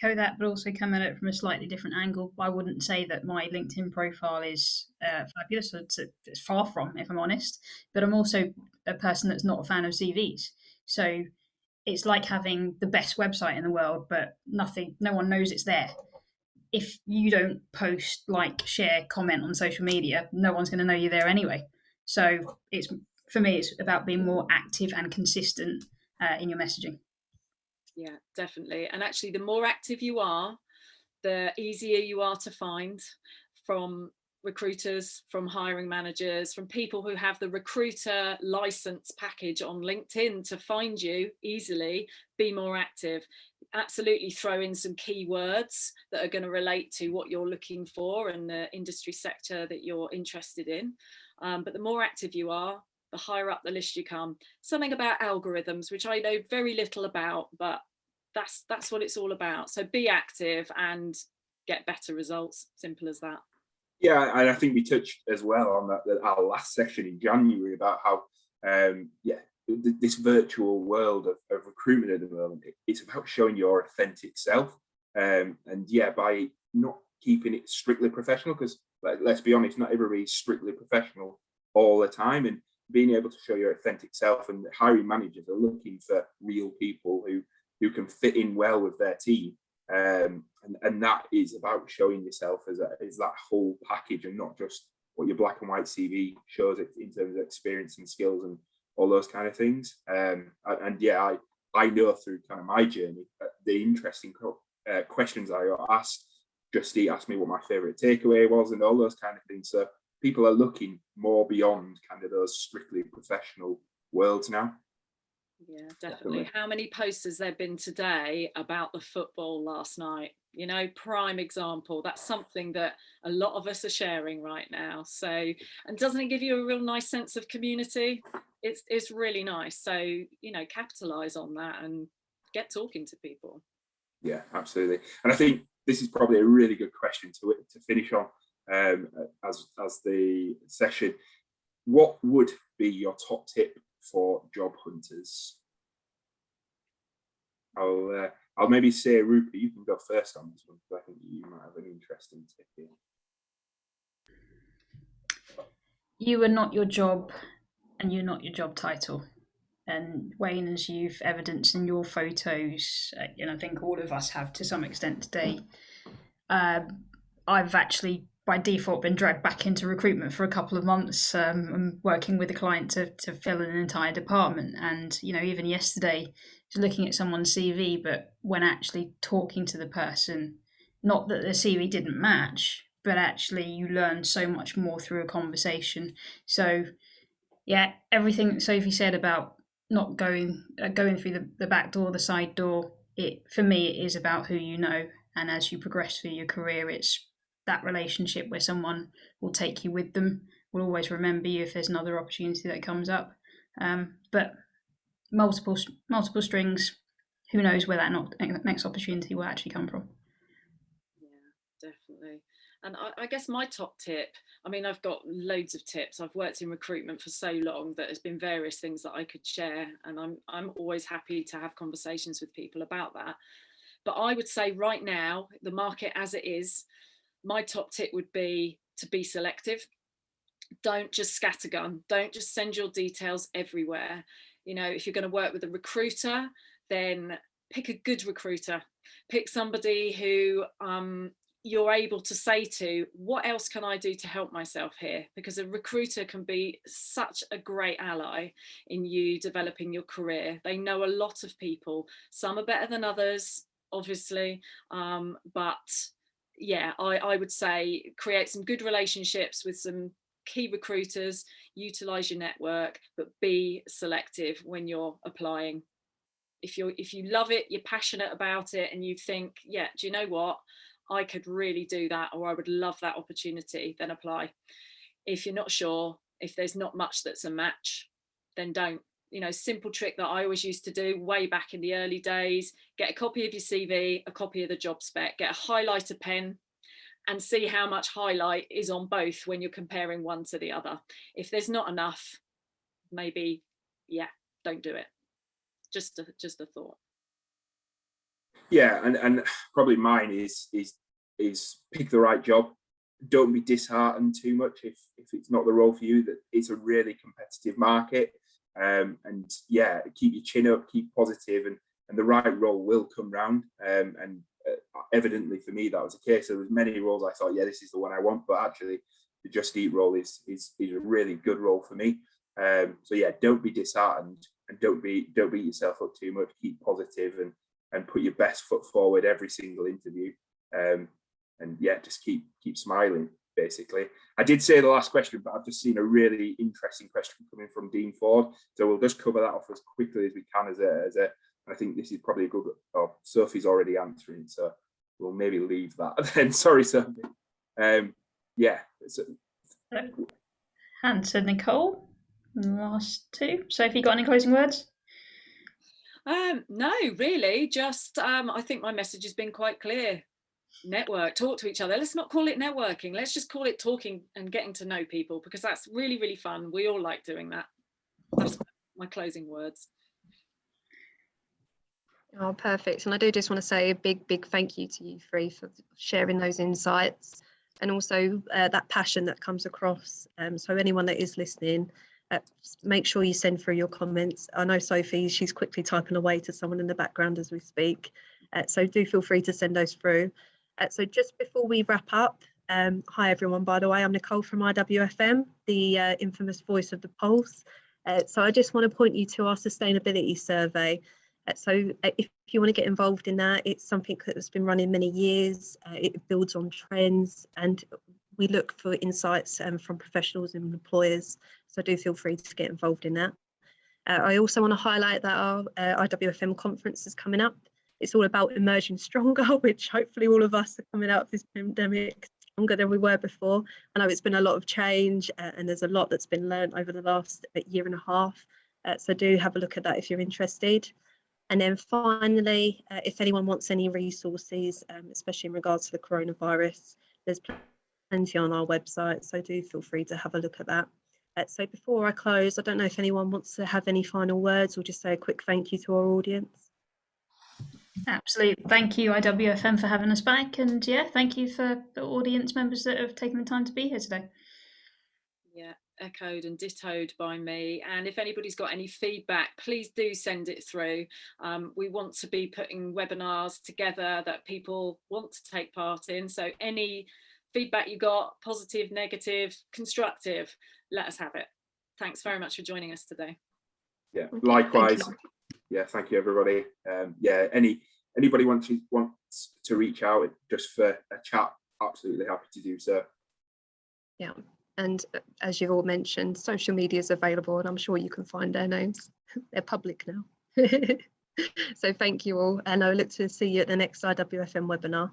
echo that, but also come at it from a slightly different angle. I wouldn't say that my LinkedIn profile is fabulous. It's far from, if I'm honest. But I'm also a person that's not a fan of CVs. So it's like having the best website in the world, but no one knows it's there. If you don't post, like, share, comment on social media, no one's going to know you're there anyway. So for me, it's about being more active and consistent in your messaging. Yeah, definitely. And actually, the more active you are, the easier you are to find, from recruiters, from hiring managers, from people who have the recruiter license package on LinkedIn to find you easily. Be more active. Absolutely throw in some keywords that are going to relate to what you're looking for and the industry sector that you're interested in. But the more active you are, the higher up the list you come. Something about algorithms, which I know very little about, but that's what it's all about. So be active and get better results. Simple as that. Yeah, and I think we touched as well on that our last session in January about how this virtual world of recruitment at the moment, it's about showing your authentic self, and by not keeping it strictly professional, because like, let's be honest, not everybody's strictly professional all the time, and being able to show your authentic self, and the hiring managers are looking for real people who can fit in well with their team. And that is about showing yourself as that whole package, and not just what your black and white CV shows it in terms of experience and skills and all those kind of things. And yeah, I know through kind of my journey, the interesting questions I got asked. Just asked me what my favorite takeaway was and all those kind of things. So people are looking more beyond kind of those strictly professional worlds now. Yeah, definitely. How many posts has there been today about the football last night? You know, prime example. That's something that a lot of us are sharing right now. So, and doesn't it give you a real nice sense of community? It's really nice. So, you know, capitalize on that and get talking to people. Yeah, absolutely. And I think this is probably a really good question to finish on as the session. What would be your top tip for job hunters? I'll maybe say, Rupert, you can go first on this one, because I think you might have an interesting tip here. You are not your job, and you're not your job title. And Wayne, as you've evidenced in your photos, and I think all of us have to some extent today, I've actually by default been dragged back into recruitment for a couple of months. I'm working with a client to fill an entire department, and even yesterday, just looking at someone's CV, but when actually talking to the person, not that the CV didn't match, but actually you learn so much more through a conversation. So yeah, everything that Sophie said about not going through the back door, the side door, for me it is about who you know, and as you progress through your career, it's that relationship where someone will take you with them, will always remember you if there's another opportunity that comes up. But multiple strings, who knows where that next opportunity will actually come from. Yeah, definitely. And I guess my top tip, I mean, I've got loads of tips. I've worked in recruitment for so long that there's been various things that I could share, and I'm always happy to have conversations with people about that. But I would say right now, the market as it is, my top tip would be to be selective. Don't just scattergun. Don't just send your details everywhere. If you're going to work with a recruiter, then pick a good recruiter. Pick somebody who you're able to say to, what else can I do to help myself here? Because a recruiter can be such a great ally in you developing your career. They know a lot of people. Some are better than others, obviously, but yeah, I would say create some good relationships with some key recruiters, utilize your network, but be selective when you're applying. If you love it, you're passionate about it, and you think, yeah, do you know what, I could really do that, or I would love that opportunity, then apply. If you're not sure, if there's not much that's a match, then don't. Simple trick that I always used to do way back in the early days: get a copy of your CV, a copy of the job spec, get a highlighter pen, and see how much highlight is on both when you're comparing one to the other. If there's not enough, maybe, yeah, don't do it. Just a thought. Yeah, and probably mine is pick the right job. Don't be disheartened too much if it's not the role for you. That it's a really competitive market, and yeah, keep your chin up, keep positive, and the right role will come round. And evidently for me that was the case. There was many roles I thought, yeah, this is the one I want, but actually the Just Eat role is a really good role for me. So yeah, don't be disheartened, and don't beat yourself up too much. Keep positive and put your best foot forward every single interview. And yeah, just keep smiling, basically. I did say the last question, but I've just seen a really interesting question coming from Dean Ford. So we'll just cover that off as quickly as we can I think this is probably a good, Sophie's already answering, so we'll maybe leave that then. Sorry, Sophie. Yeah. And so Nicole, last two. Sophie, got any closing words? No, really. Just I think my message has been quite clear. Network, talk to each other. Let's not call it networking. Let's just call it talking and getting to know people, because that's really, really fun. We all like doing that. That's my closing words. Oh, perfect. And I do just want to say a big thank you to you three for sharing those insights. and also that passion that comes across. So anyone that is listening, make sure you send through your comments. I know Sophie, she's quickly typing away to someone in the background as we speak. So do feel free to send those through. So just before we wrap up, hi everyone, by the way, I'm Nicole from IWFM, the infamous voice of the Pulse. So I just want to point you to our sustainability survey. So if you want to get involved in that, it's something that's been running many years. It builds on trends, and we look for insights from professionals and employers. So do feel free to get involved in that. I also want to highlight that our IWFM conference is coming up. It's all about emerging stronger, which hopefully all of us are coming out of this pandemic stronger than we were before. I know it's been a lot of change, and there's a lot that's been learned over the last year and a half. So do have a look at that if you're interested. And then finally, if anyone wants any resources, especially in regards to the coronavirus, there's plenty on our website, so do feel free to have a look at that. So before I close, I don't know if anyone wants to have any final words or just say a quick thank you to our audience. Absolutely. Thank you, IWFM, for having us back. And yeah, thank you for the audience members that have taken the time to be here today. Yeah, echoed and dittoed by me. And if anybody's got any feedback, please do send it through. We want to be putting webinars together that people want to take part in. So any feedback you got, positive, negative, constructive, let us have it. Thanks very much for joining us today. Yeah, likewise. Yeah, thank you everybody. Yeah, anybody wants to reach out just for a chat, absolutely happy to do so. Yeah, and as you've all mentioned, social media is available, and I'm sure you can find their names. They're public now. So thank you all, and I look to see you at the next IWFM webinar.